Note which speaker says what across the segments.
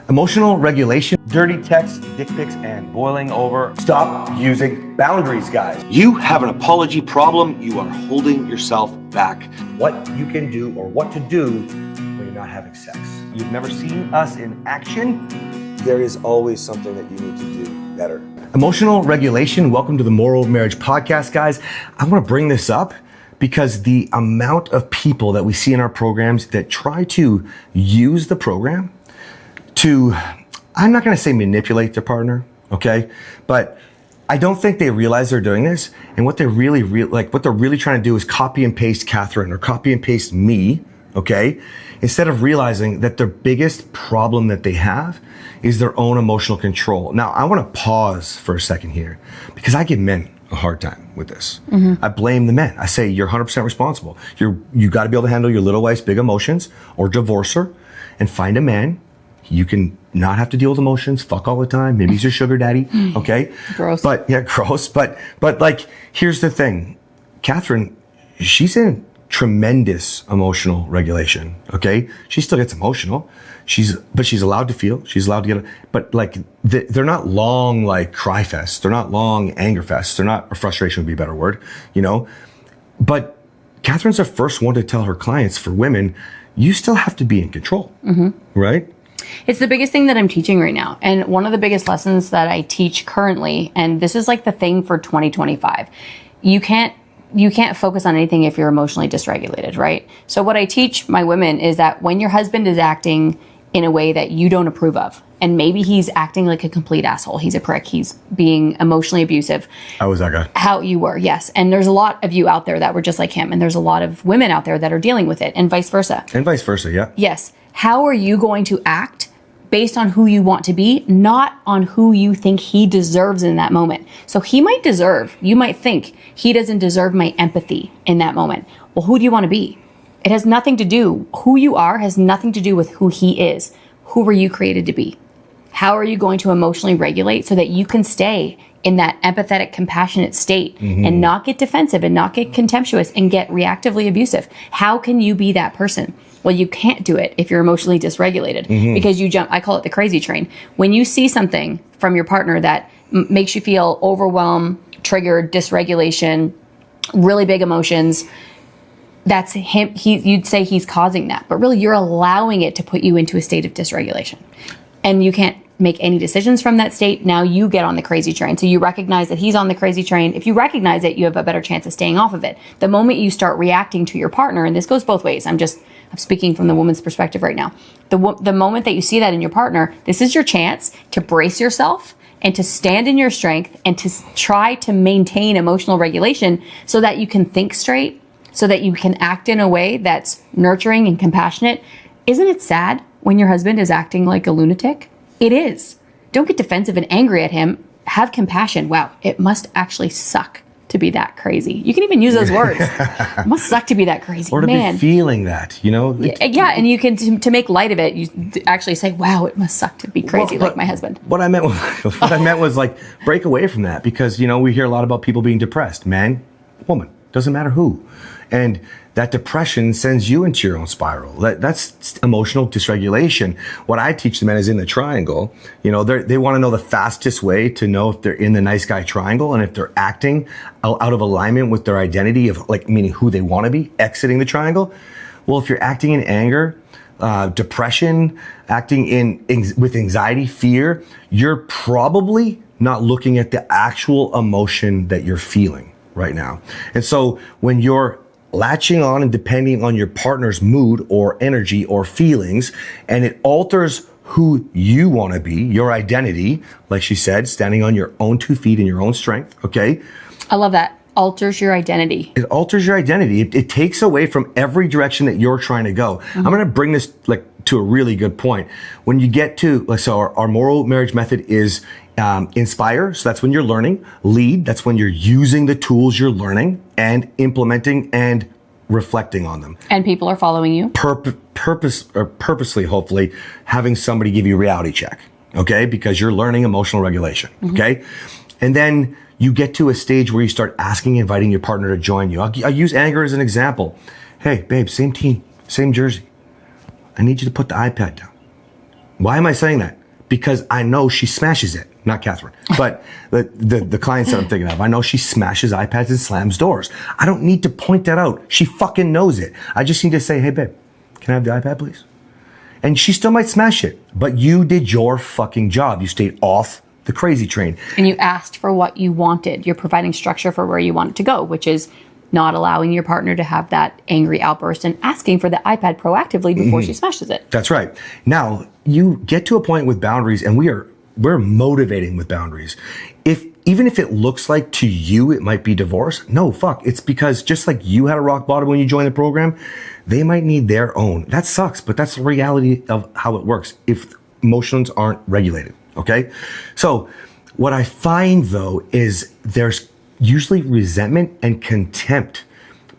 Speaker 1: Emotional regulation, dirty texts, dick pics, and boiling over. Stop using boundaries, guys. You have an apology problem. You are holding yourself back. What you can do or what to do when you're not having sex. You've never seen us in action. There is always something that you need to do better. Emotional regulation. Welcome to the Morrow Marriage podcast, guys. I want to bring this up because the amount of people that we see in our programs that try to use the program to, I'm not going to say manipulate their partner, okay? But I don't think they realize they're doing this. And what they're really what they're really trying to do is copy and paste Kathryn or copy and paste me, okay? Instead of realizing that their biggest problem that they have is their own emotional control. Now, I want to pause for a second here because I give men a hard time with this. I blame the men. I say, you're 100% responsible. You got to be able to handle your little wife's big emotions, or divorce her and find a man. You can not have to deal with emotions, fuck all the time. Maybe he's your sugar daddy, okay?
Speaker 2: Gross.
Speaker 1: But yeah, gross. But like, here's the thing. Kathryn, she's in tremendous emotional regulation, okay? She still gets emotional. But she's allowed to feel. She's allowed to get, but like, they're not long, like, cry fests. They're not long anger fests. They're not, or frustration would be a better word, you know? But Kathryn's the first one to tell her clients, for women, you still have to be in control, right?
Speaker 2: It's the biggest thing that I'm teaching right now. And one of the biggest lessons that I teach currently, and this is like the thing for 2025, you can't focus on anything if you're emotionally dysregulated, right? So what I teach my women is that when your husband is acting in a way that you don't approve of, and maybe he's acting like a complete asshole, he's a prick, he's being emotionally abusive.
Speaker 1: I was that guy.
Speaker 2: How you were, yes. And there's a lot of you out there that were just like him. And there's a lot of women out there that are dealing with it, and vice versa.
Speaker 1: And vice versa, yeah.
Speaker 2: Yes. How are you going to act based on who you want to be, not on who you think he deserves in that moment? So you might think he doesn't deserve my empathy in that moment. Well, who do you want to be? It has nothing to do, who you are has nothing to do with who he is. Who were you created to be? How are you going to emotionally regulate so that you can stay in that empathetic, compassionate state and not get defensive and not get contemptuous and get reactively abusive? How can you be that person? Well, you can't do it if you're emotionally dysregulated because you jump, I call it the crazy train. When you see something from your partner that makes you feel overwhelmed, triggered, dysregulation, really big emotions, that's him. You'd say he's causing that, but really you're allowing it to put you into a state of dysregulation. And you can't make any decisions from that state. Now you get on the crazy train. So you recognize that he's on the crazy train. If you recognize it, you have a better chance of staying off of it. The moment you start reacting to your partner, and this goes both ways, I'm speaking from the woman's perspective right now. The moment that you see that in your partner, this is your chance to brace yourself and to stand in your strength and to try to maintain emotional regulation so that you can think straight, so that you can act in a way that's nurturing and compassionate. Isn't it sad when your husband is acting like a lunatic? It is. Don't get defensive and angry at him. Have compassion. Wow, it must actually suck to be that crazy. You can even use those words. It must suck to be that crazy.
Speaker 1: Or to be feeling that, you know?
Speaker 2: Yeah, and you can, to make light of it, you actually say, wow, it must suck to be crazy like my husband.
Speaker 1: What I meant was like, break away from that, because, you know, we hear a lot about people being depressed. Man, woman, doesn't matter who. And that depression sends you into your own spiral. That's emotional dysregulation. What I teach the men is in the triangle. You know, they want to know the fastest way to know if they're in the nice guy triangle and if they're acting out of alignment with their identity of, like, meaning who they want to be, exiting the triangle. Well, if you're acting in anger, depression, acting with anxiety, fear, you're probably not looking at the actual emotion that you're feeling right now. And so when you're latching on and depending on your partner's mood or energy or feelings, and it alters who you want to be, your identity, like she said, standing on your own 2 feet in your own strength, okay?
Speaker 2: I love that. Alters your identity.
Speaker 1: It alters your identity. It takes away from every direction that you're trying to go. I'm going to bring this to a really good point. When you get to, so our Morrow Marriage method is inspire, so that's when you're learning. Lead, that's when you're using the tools you're learning and implementing and reflecting on them.
Speaker 2: And people are following you.
Speaker 1: Purposely, hopefully, having somebody give you a reality check, okay? Because you're learning emotional regulation, okay? And then you get to a stage where you start inviting your partner to join you. I'll use anger as an example. Hey, babe, same team, same jersey. I need you to put the iPad down. Why am I saying that? Because I know she smashes it. Not Kathryn, but the clients that I'm thinking of. I know she smashes iPads and slams doors. I don't need to point that out. She fucking knows it. I just need to say, hey babe, can I have the iPad please? And she still might smash it, but you did your fucking job. You stayed off the crazy train.
Speaker 2: And you asked for what you wanted. You're providing structure for where you want it to go, which is not allowing your partner to have that angry outburst and asking for the iPad proactively before she smashes it.
Speaker 1: That's right. Now, you get to a point with boundaries, and we're motivating with boundaries. Even if it looks like to you it might be divorce, no, fuck. It's because just like you had a rock bottom when you joined the program, they might need their own. That sucks, but that's the reality of how it works if emotions aren't regulated, okay? So what I find though is there's usually resentment and contempt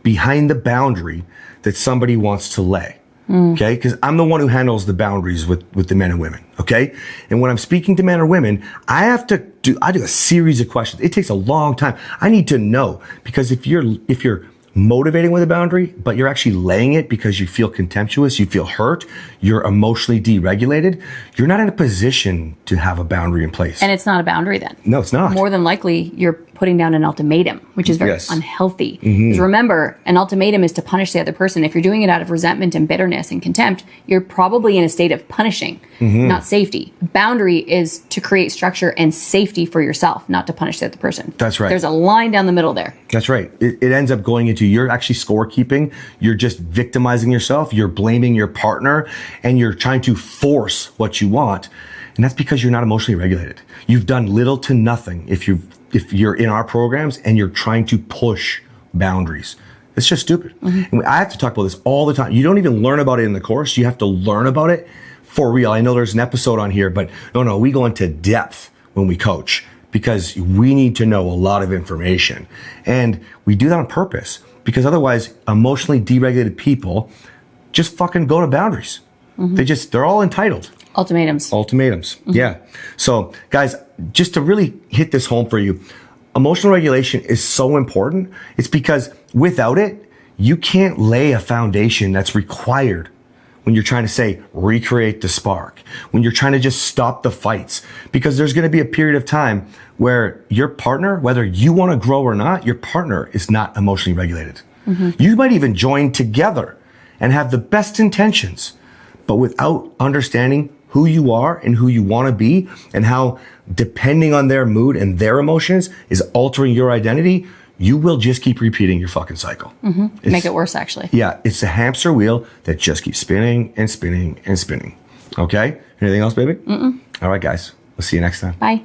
Speaker 1: behind the boundary that somebody wants to lay. Okay, because I'm the one who handles the boundaries with the men and women. Okay, and when I'm speaking to men or women, I do a series of questions. It takes a long time. I need to know, because if you're motivating with a boundary, but you're actually laying it because you feel contemptuous, you feel hurt, you're emotionally deregulated, you're not in a position to have a boundary in place.
Speaker 2: And it's not a boundary then.
Speaker 1: No, it's not.
Speaker 2: More than likely, you're putting down an ultimatum, which is very unhealthy. Because remember, an ultimatum is to punish the other person. If you're doing it out of resentment and bitterness and contempt, you're probably in a state of punishing, not safety. Boundary is to create structure and safety for yourself, not to punish the other person.
Speaker 1: That's right.
Speaker 2: There's a line down the middle there.
Speaker 1: That's right. It ends up going into you're actually scorekeeping. You're just victimizing yourself. You're blaming your partner, and you're trying to force what you want. And that's because you're not emotionally regulated. You've done little to nothing if you're in our programs and you're trying to push boundaries. It's just stupid. And I have to talk about this all the time. You don't even learn about it in the course. You have to learn about it for real. I know there's an episode on here, but no, we go into depth when we coach, because we need to know a lot of information. And we do that on purpose, because otherwise emotionally deregulated people just fucking go to boundaries. They're all entitled. Ultimatums. Yeah. So guys, just to really hit this home for you, emotional regulation is so important. It's because without it, you can't lay a foundation that's required when you're trying to say, recreate the spark, when you're trying to just stop the fights, because there's going to be a period of time where your partner, whether you want to grow or not, your partner is not emotionally regulated. You might even join together and have the best intentions, but without understanding who you are and who you want to be, and how depending on their mood and their emotions is altering your identity, you will just keep repeating your fucking cycle.
Speaker 2: Make it worse, actually.
Speaker 1: Yeah, it's a hamster wheel that just keeps spinning and spinning and spinning. Okay? Anything else, baby? All right, guys. We'll see you next time.
Speaker 2: Bye.